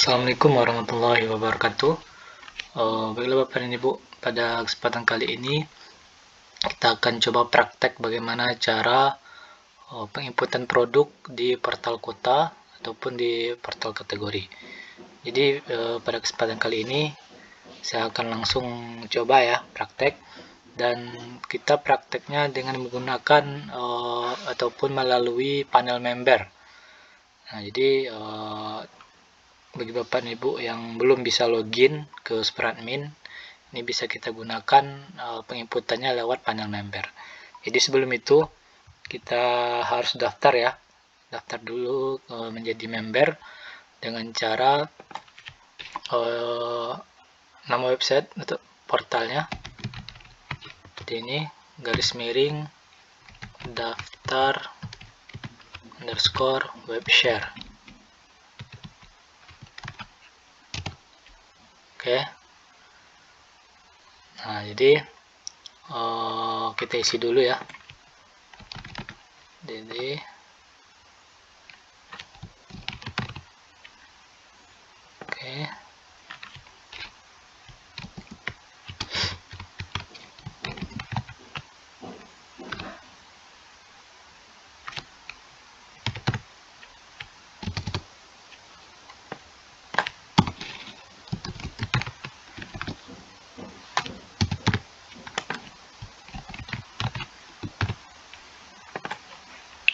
Assalamualaikum warahmatullahi wabarakatuh. Baiklah Bapak dan Ibu, pada kesempatan kali ini kita akan coba praktek bagaimana cara penginputan produk di portal kota ataupun di portal kategori. Jadi pada kesempatan kali ini saya akan langsung coba ya praktek, dan kita prakteknya dengan menggunakan ataupun melalui panel member. Nah, jadi bagi Bapak dan Ibu yang belum bisa login ke SuperAdmin, ini bisa kita gunakan penginputannya lewat panel member. Jadi sebelum itu kita harus daftar ya, daftar dulu menjadi member dengan cara nama website untuk portalnya seperti ini, garis miring daftar _webshare. Oke. Nah, jadi kita isi dulu ya. Jadi oke.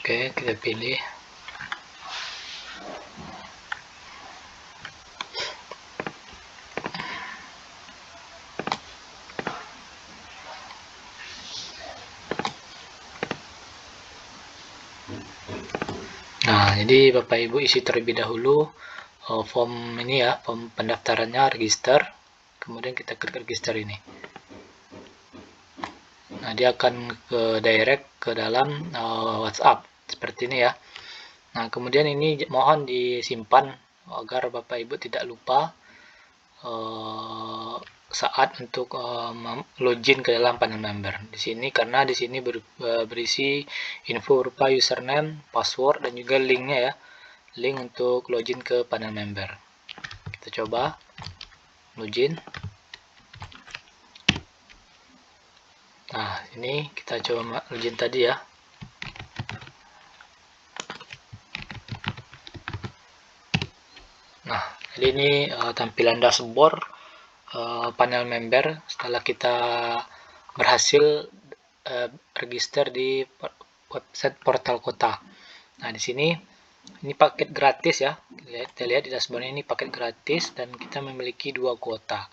Oke, kita pilih. Nah, jadi Bapak Ibu isi terlebih dahulu form ini ya, form pendaftarannya, register. Kemudian kita klik register ini. Nah, dia akan ke direct ke dalam WhatsApp seperti ini ya. Nah, kemudian ini mohon disimpan agar Bapak Ibu tidak lupa saat untuk login ke dalam panel member. Di sini karena di sini berisi info berupa username, password, dan juga linknya ya, link untuk login ke panel member. Kita coba login. Nah, ini kita coba login tadi ya. Nah, jadi ini tampilan dashboard panel member setelah kita berhasil register di website portal kota. Nah, di sini ini paket gratis ya. Kita lihat di dashboard ini paket gratis dan kita memiliki 2 kuota.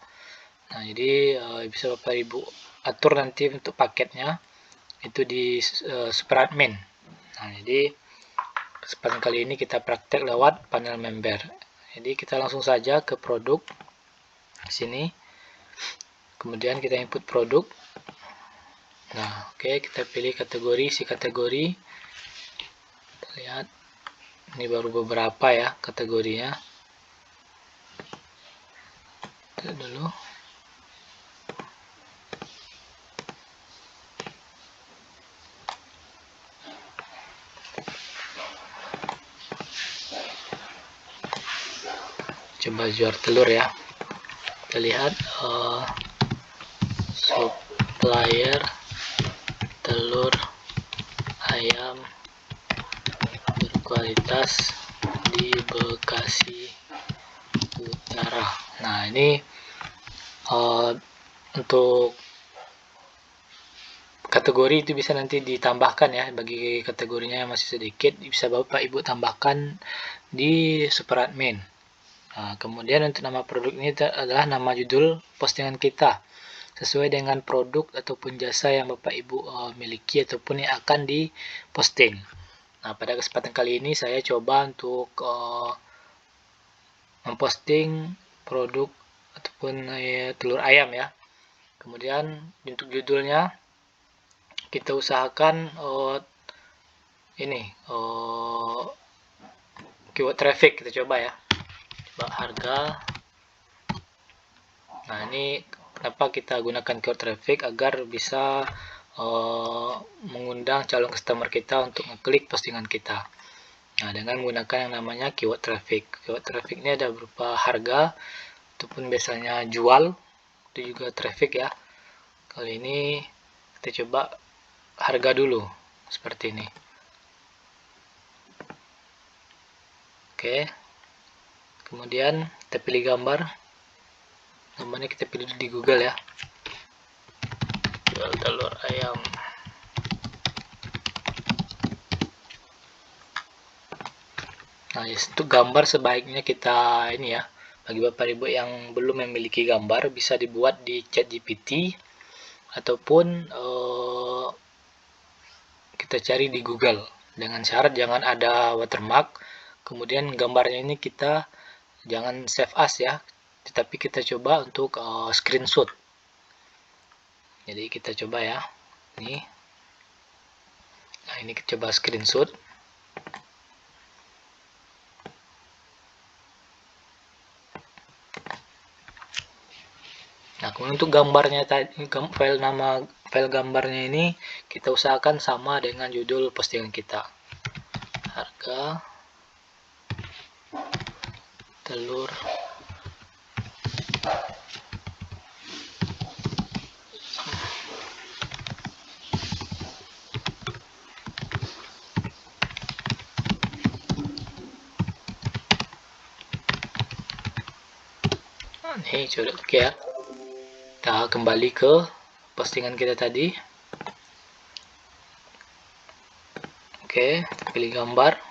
Nah, jadi bisa Bapak Ibu atur nanti untuk paketnya itu di SuperAdmin. Nah, jadi kesempatan kali ini kita praktek lewat panel member. Jadi kita langsung saja ke produk di sini. Kemudian kita input produk. Nah, oke, kita pilih kategori, isi kategori. Kita lihat ini baru beberapa ya kategorinya. Kita dulu. Coba jual telur ya. Kita lihat supplier telur ayam berkualitas di Bekasi Utara. Nah, ini untuk kategori itu bisa nanti ditambahkan ya, bagi kategorinya yang masih sedikit bisa Bapak Ibu tambahkan di SuperAdmin. Nah, kemudian untuk nama produk ini adalah nama judul postingan kita sesuai dengan produk ataupun jasa yang Bapak Ibu miliki ataupun yang akan diposting. Nah, pada kesempatan kali ini saya coba untuk memposting produk ataupun telur ayam ya. Kemudian untuk judulnya kita usahakan ini keyword traffic, kita coba ya. Harga. Nah, ini kenapa kita gunakan keyword traffic, agar bisa mengundang calon customer kita untuk ngeklik postingan kita. Nah, dengan menggunakan yang namanya keyword traffic. Keyword traffic ini ada berupa harga ataupun biasanya jual, itu juga traffic ya. Kali ini kita coba harga dulu seperti ini. Oke. Kemudian kita pilih gambar. Gambarnya kita pilih di Google ya. Jual telur ayam. Nah, untuk gambar sebaiknya kita ini ya, bagi Bapak Ibu yang belum memiliki gambar bisa dibuat di ChatGPT ataupun kita cari di Google, dengan syarat jangan ada watermark. Kemudian gambarnya ini kita jangan save as ya, tetapi kita coba untuk screenshot. Jadi kita coba ya, ini. Nah, ini kita coba screenshot. Nah, kemudian untuk gambarnya tadi, file gambarnya ini kita usahakan sama dengan judul postingan kita. Harga telur ini sudah oke ya. Kita kembali ke postingan kita tadi. Oke, pilih gambar.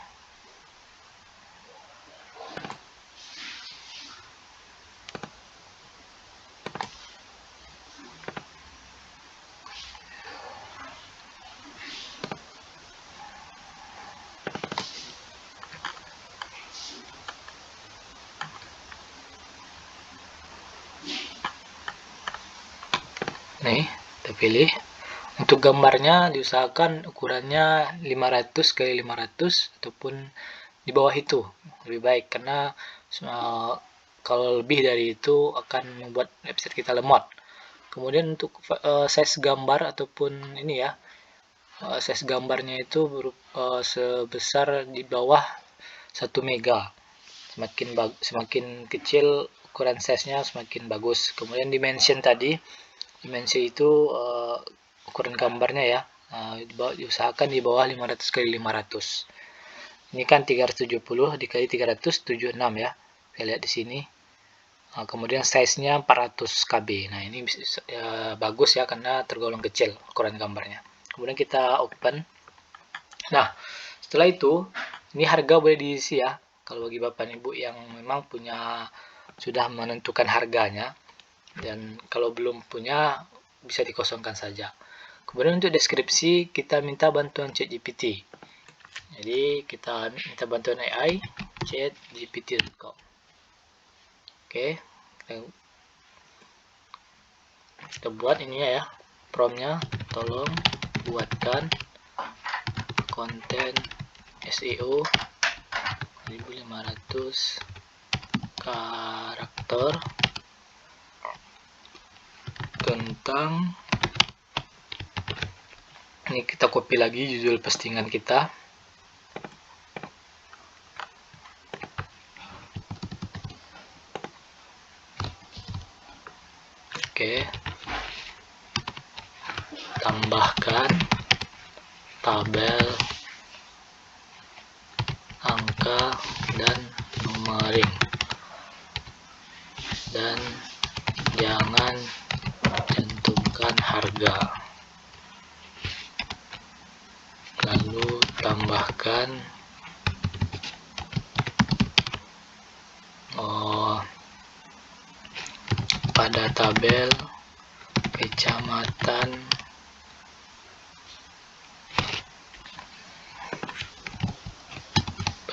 Nih, kita pilih. Untuk gambarnya diusahakan ukurannya 500 x 500 ataupun di bawah itu lebih baik, karena kalau lebih dari itu akan membuat website kita lemot. Kemudian untuk size gambar ataupun ini ya, size gambarnya itu sebesar di bawah 1 mega. Semakin kecil ukuran size-nya semakin bagus. Kemudian dimension tadi, dimensi itu ukuran gambarnya ya, diusahakan di bawah 500 x 500. Ini kan 370 dikali 376 ya. Kita lihat di sini. Kemudian size-nya 400 KB. Nah, ini bagus ya karena tergolong kecil ukuran gambarnya. Kemudian kita open. Nah, setelah itu ini harga boleh diisi ya. Kalau bagi Bapak Ibu yang memang sudah menentukan harganya, dan kalau belum punya bisa dikosongkan saja. Kemudian untuk deskripsi kita minta bantuan ChatGPT. Jadi kita minta bantuan AI chatgpt.com. Oke, kita buat ini ya promptnya, tolong buatkan konten SEO 1500 karakter tentang, ini kita copy lagi judul postingan kita. Oke, tambahkan tabel angka dan numbering, dan jangan cantumkan harga. Lalu tambahkan pada tabel kecamatan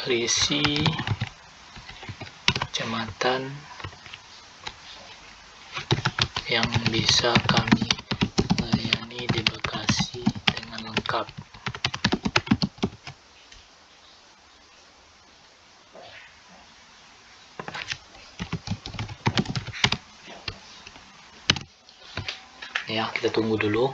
berisi kecamatan yang bisa kami layani di Bekasi dengan lengkap. Ya, kita tunggu dulu.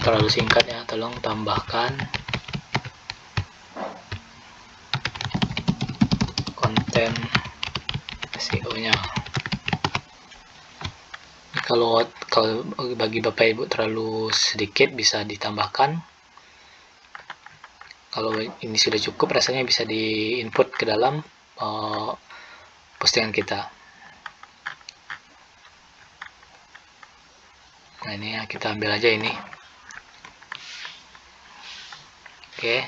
terlalu singkat ya, tolong tambahkan konten SEO-nya. Kalau bagi Bapak Ibu terlalu sedikit bisa ditambahkan. Kalau ini sudah cukup, rasanya bisa diinput ke dalam postingan kita. Nah, ini ya, kita ambil aja ini. Oke,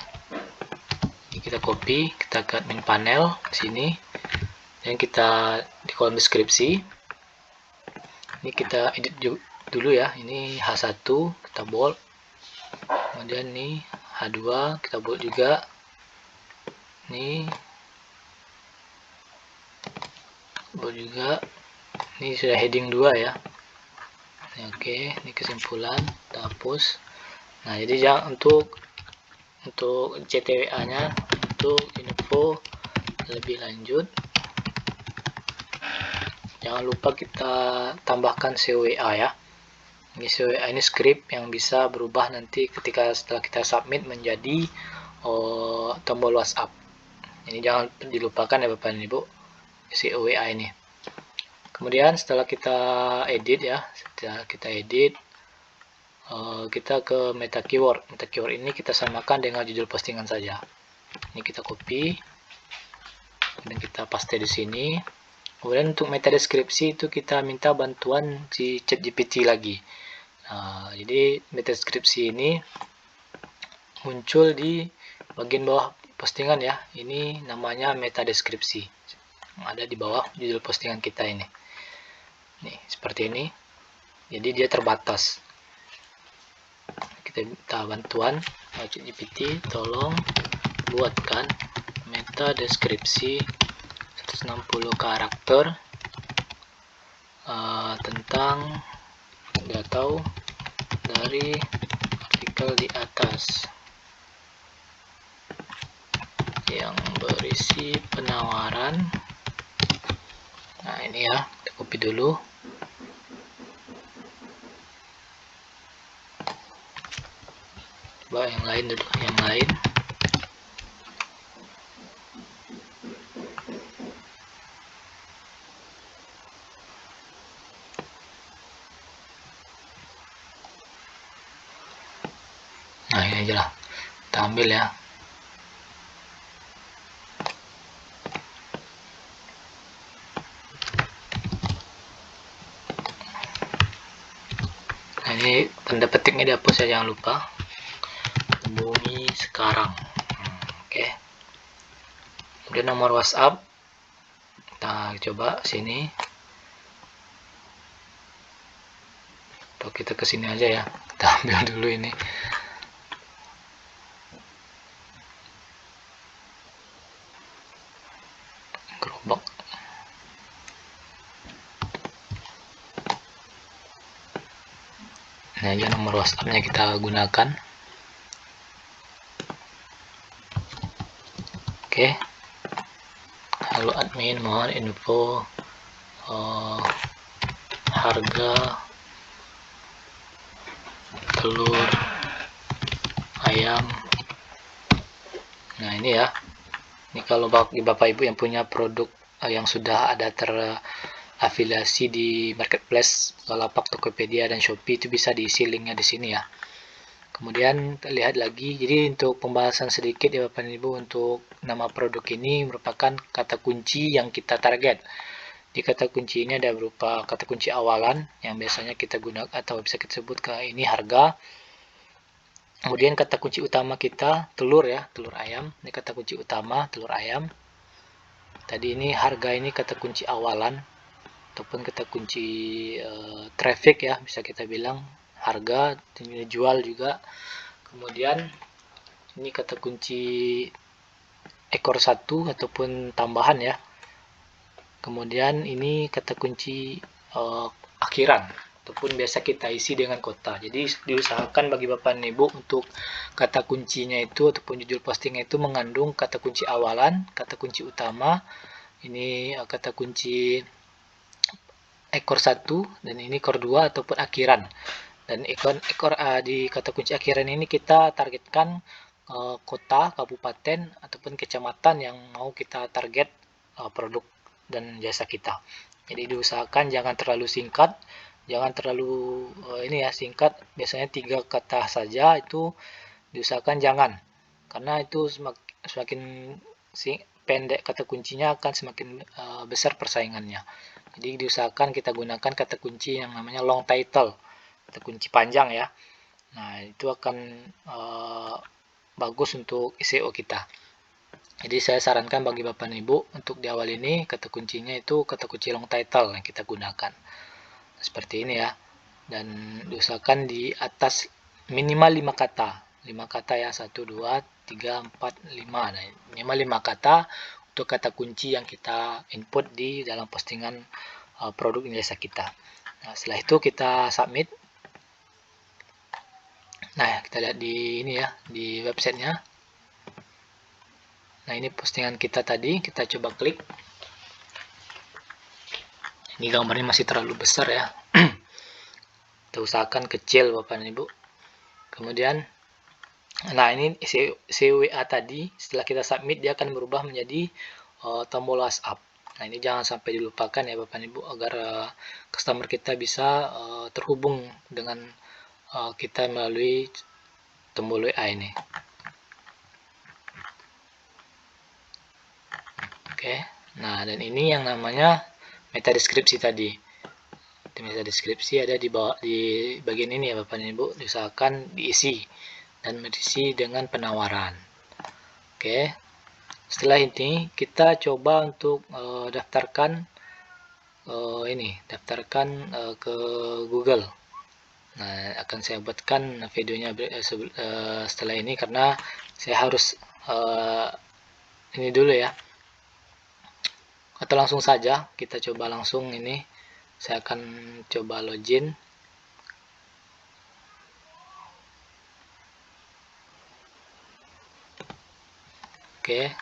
ini kita copy, kita ke admin panel sini, dan kita di kolom deskripsi. Ini kita edit dulu ya. Ini H1 kita bold, kemudian ini H2 kita bold juga. Ini bold juga. Ini sudah heading 2 ya. Oke, ini kesimpulan, kita hapus. Nah, jadi jangan untuk CTWA-nya, untuk info lebih lanjut, jangan lupa kita tambahkan CWA ya. Ini CWA ini script yang bisa berubah nanti setelah kita submit menjadi tombol WhatsApp. Ini jangan dilupakan ya Bapak dan Ibu, CWA ini. Kemudian setelah kita edit ya, kita ke meta keyword. Meta keyword ini kita samakan dengan judul postingan saja. Ini kita copy, kemudian kita paste di sini. Kemudian untuk meta deskripsi itu kita minta bantuan si ChatGPT lagi. Jadi meta deskripsi ini muncul di bagian bawah postingan ya. Ini namanya meta deskripsi. Ada di bawah judul postingan kita ini. Nih, seperti ini. Jadi dia terbatas. Kita minta bantuan ChatGPT, tolong buatkan meta deskripsi 160 karakter tentang nggak tahu dari artikel di atas yang berisi penawaran. Nah, ini ya, kita copy dulu. Coba yang lain dulu, yang lain. Nah, ini aja lah, kita ambil ya. Nah, ini tanda petiknya dihapus ya, jangan lupa. Hubungi sekarang. Oke. Kemudian nomor WhatsApp. Kita coba sini. Atau kita ke sini aja ya. Kita ambil dulu ini. Gerobak. Ini aja nomor WhatsApp-nya kita gunakan. Oke. Halo admin, mohon info harga telur ayam. Nah, ini ya. Ini kalau bagi Bapak Ibu yang punya produk yang sudah ada terafiliasi di marketplace Bukalapak, Tokopedia dan Shopee, itu bisa diisi linknya di sini ya. Kemudian kita lihat lagi, jadi untuk pembahasan sedikit ya Bapak dan Ibu, untuk nama produk ini merupakan kata kunci yang kita target. Di kata kunci ini ada berupa kata kunci awalan yang biasanya kita gunakan atau bisa kita sebut ke ini harga. Kemudian kata kunci utama kita telur ya, telur ayam. Ini kata kunci utama telur ayam. Tadi ini harga, ini kata kunci awalan ataupun kata kunci traffic ya, bisa kita bilang harga, jual juga. Kemudian ini kata kunci ekor 1 ataupun tambahan ya. Kemudian ini kata kunci akhiran ataupun biasa kita isi dengan kota. Jadi diusahakan bagi Bapak dan Ibu untuk kata kuncinya itu ataupun judul postingnya itu mengandung kata kunci awalan, kata kunci utama, ini kata kunci ekor 1, dan ini ekor 2 ataupun akhiran. Dan di kata kunci akhiran ini kita targetkan kota, kabupaten, ataupun kecamatan yang mau kita target produk dan jasa kita. Jadi diusahakan jangan terlalu singkat, jangan terlalu singkat. Biasanya 3 kata saja itu diusahakan jangan, karena itu semakin pendek kata kuncinya akan semakin besar persaingannya. Jadi diusahakan kita gunakan kata kunci yang namanya long title, kata kunci panjang ya. Nah, itu akan bagus untuk SEO kita. Jadi saya sarankan bagi Bapak dan Ibu untuk di awal ini kata kuncinya itu kata kunci long title yang kita gunakan. Seperti ini ya. Dan diusahakan di atas minimal 5 kata. 5 kata ya, 1, 2, 3, 4, 5. Nah, minimal 5 kata untuk kata kunci yang kita input di dalam postingan produk jasa kita. Nah, setelah itu kita submit. Nah, kita lihat di ini ya, di websitenya. Nah, ini postingan kita tadi, kita coba klik. Ini gambarnya masih terlalu besar ya. Kita usahakan kecil Bapak dan Ibu. Kemudian, nah ini CWA tadi, setelah kita submit dia akan berubah menjadi tombol WhatsApp. Nah, ini jangan sampai dilupakan ya Bapak dan Ibu, agar customer kita bisa terhubung dengan kita melalui tombol WA ini. Oke, nah dan ini yang namanya meta deskripsi tadi. Di meta deskripsi ada di bawah, di bagian ini ya Bapak dan Ibu, diusahakan diisi dan diisi dengan penawaran. Oke, setelah ini kita coba untuk daftarkan ke Google. Nah, akan saya buatkan videonya setelah ini, karena saya harus ini dulu ya. Atau langsung saja kita coba langsung ini. Saya akan coba login. Oke,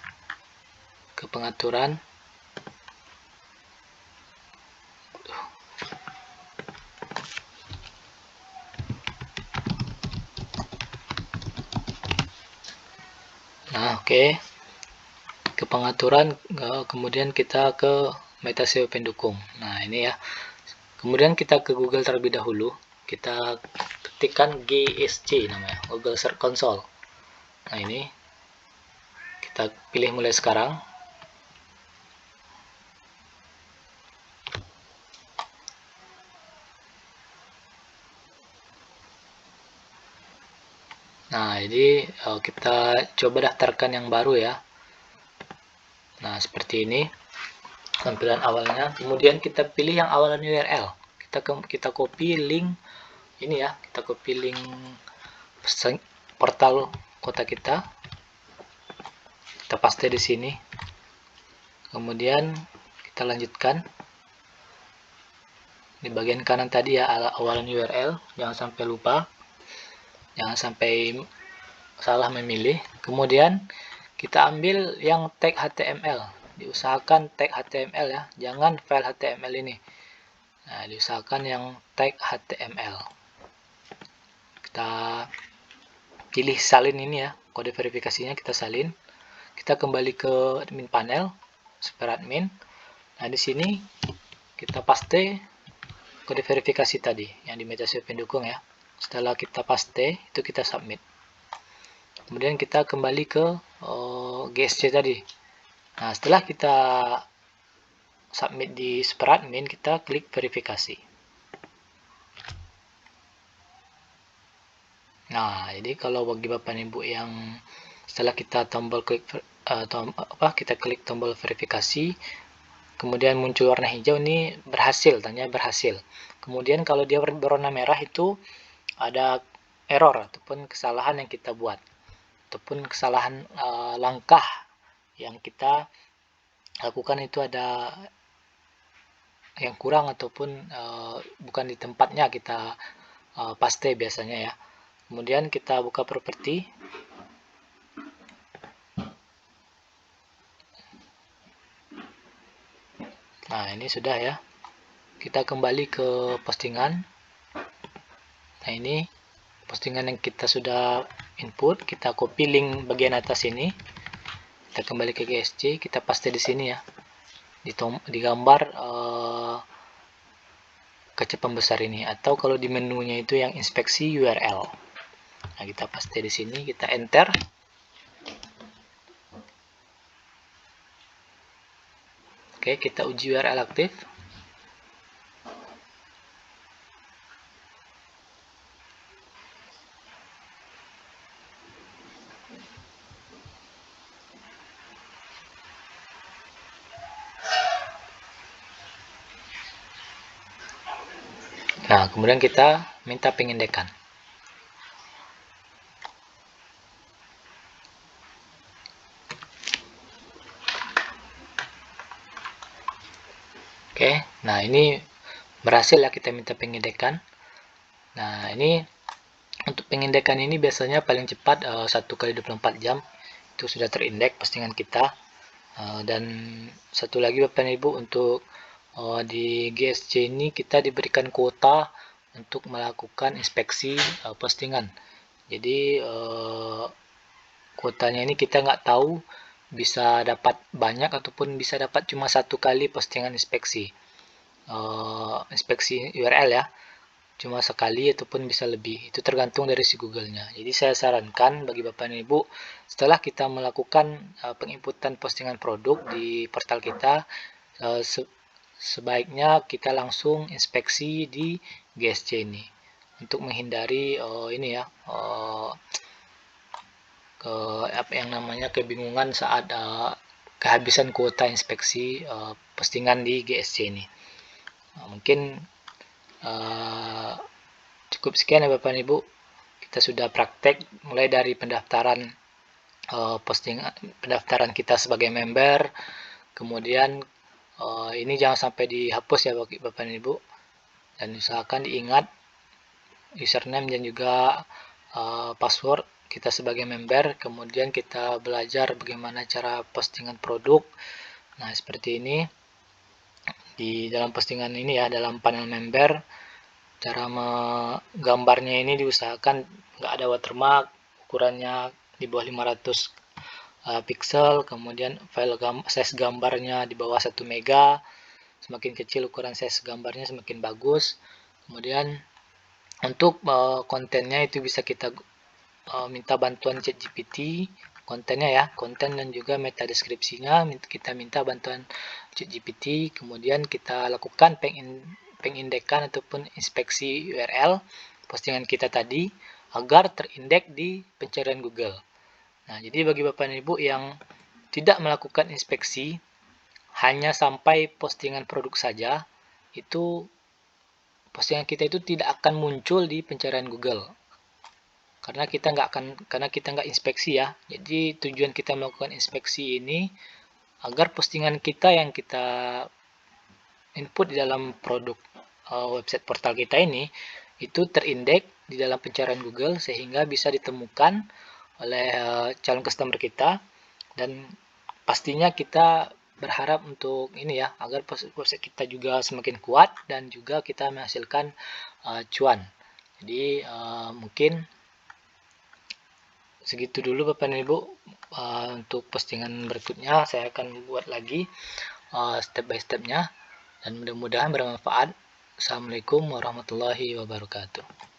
ke pengaturan. Nah, oke. Ke pengaturan, kemudian kita ke meta SEO pendukung. Nah, ini ya. Kemudian kita ke Google terlebih dahulu. Kita ketikkan GSC namanya, Google Search Console. Nah, ini kita pilih mulai sekarang. Nah, jadi kita coba daftarkan yang baru ya. Nah, seperti ini tampilan awalnya. Kemudian kita pilih yang awalan URL. Kita copy link ini ya. Kita copy link portal kota kita. Kita paste di sini. Kemudian kita lanjutkan di bagian kanan tadi ya, awalan URL. Jangan sampai lupa. Jangan sampai salah memilih. Kemudian kita ambil yang tag HTML. Diusahakan tag HTML ya, jangan file HTML ini. Nah, diusahakan yang tag HTML. Kita pilih salin ini ya, kode verifikasinya kita salin. Kita kembali ke admin panel, super admin. Nah, di sini kita paste kode verifikasi tadi yang di meta SEO pendukung ya. Setelah kita paste, itu kita submit. Kemudian kita kembali ke GSC tadi. Nah, setelah kita submit di super admin, kita klik verifikasi. Nah, jadi kalau bagi Bapak dan Ibu yang setelah kita kita klik tombol verifikasi, kemudian muncul warna hijau, ini berhasil, tanda berhasil. Kemudian kalau dia berwarna merah itu ada error ataupun kesalahan yang kita buat, ataupun kesalahan langkah yang kita lakukan itu ada yang kurang, ataupun bukan di tempatnya kita paste biasanya ya. Kemudian kita buka properti. Nah, ini sudah ya. Kita kembali ke postingan. Nah, ini postingan yang kita sudah input, kita copy link bagian atas ini, kita kembali ke GSC, kita paste di sini ya, di gambar kaca pembesar ini, atau kalau di menunya itu yang inspeksi URL. Nah, kita paste di sini, kita enter. Oke, kita uji URL aktif. Nah, kemudian kita minta pengindekan. Oke, nah ini berhasil ya kita minta pengindekan. Nah, ini untuk pengindekan ini biasanya paling cepat 1 kali 24 jam itu sudah terindeks postingan kita. Dan satu lagi Bapak dan Ibu, untuk di GSC ini kita diberikan kuota untuk melakukan inspeksi postingan. Jadi kuotanya ini kita nggak tahu bisa dapat banyak ataupun bisa dapat cuma 1 kali postingan inspeksi URL ya, cuma sekali ataupun bisa lebih, itu tergantung dari si Google-nya. Jadi saya sarankan bagi Bapak dan Ibu, setelah kita melakukan penginputan postingan produk di portal kita, sebaiknya kita langsung inspeksi di GSC ini untuk menghindari ini ya, apa yang namanya kebingungan saat kehabisan kuota inspeksi postingan di GSC ini. Mungkin cukup sekian ya Bapak dan Ibu. Kita sudah praktek mulai dari pendaftaran pendaftaran kita sebagai member, kemudian ini jangan sampai dihapus ya Bapak dan Ibu, dan usahakan diingat username dan juga password kita sebagai member. Kemudian kita belajar bagaimana cara postingan produk. Nah, seperti ini di dalam postingan ini ya, dalam panel member, cara menggambarnya ini diusahakan nggak ada watermark, ukurannya di bawah 500 pixel, kemudian file size gambarnya di bawah 1 mega, semakin kecil ukuran size gambarnya semakin bagus. Kemudian untuk kontennya itu bisa kita minta bantuan ChatGPT, kontennya ya, konten dan juga meta deskripsinya kita minta bantuan ChatGPT. Kemudian kita lakukan pengindekan ataupun inspeksi URL postingan kita tadi agar terindeks di pencarian Google. Nah, jadi bagi Bapak dan Ibu yang tidak melakukan inspeksi, hanya sampai postingan produk saja, itu postingan kita itu tidak akan muncul di pencarian Google. Karena kita nggak inspeksi ya. Jadi tujuan kita melakukan inspeksi ini agar postingan kita yang kita input di dalam produk website portal kita ini itu terindeks di dalam pencarian Google sehingga bisa ditemukan oleh calon customer kita. Dan pastinya kita berharap untuk ini ya, agar website kita juga semakin kuat dan juga kita menghasilkan cuan. Jadi mungkin segitu dulu Bapak dan Ibu. Untuk postingan berikutnya saya akan buat lagi step by stepnya, dan mudah-mudahan bermanfaat. Assalamualaikum warahmatullahi wabarakatuh.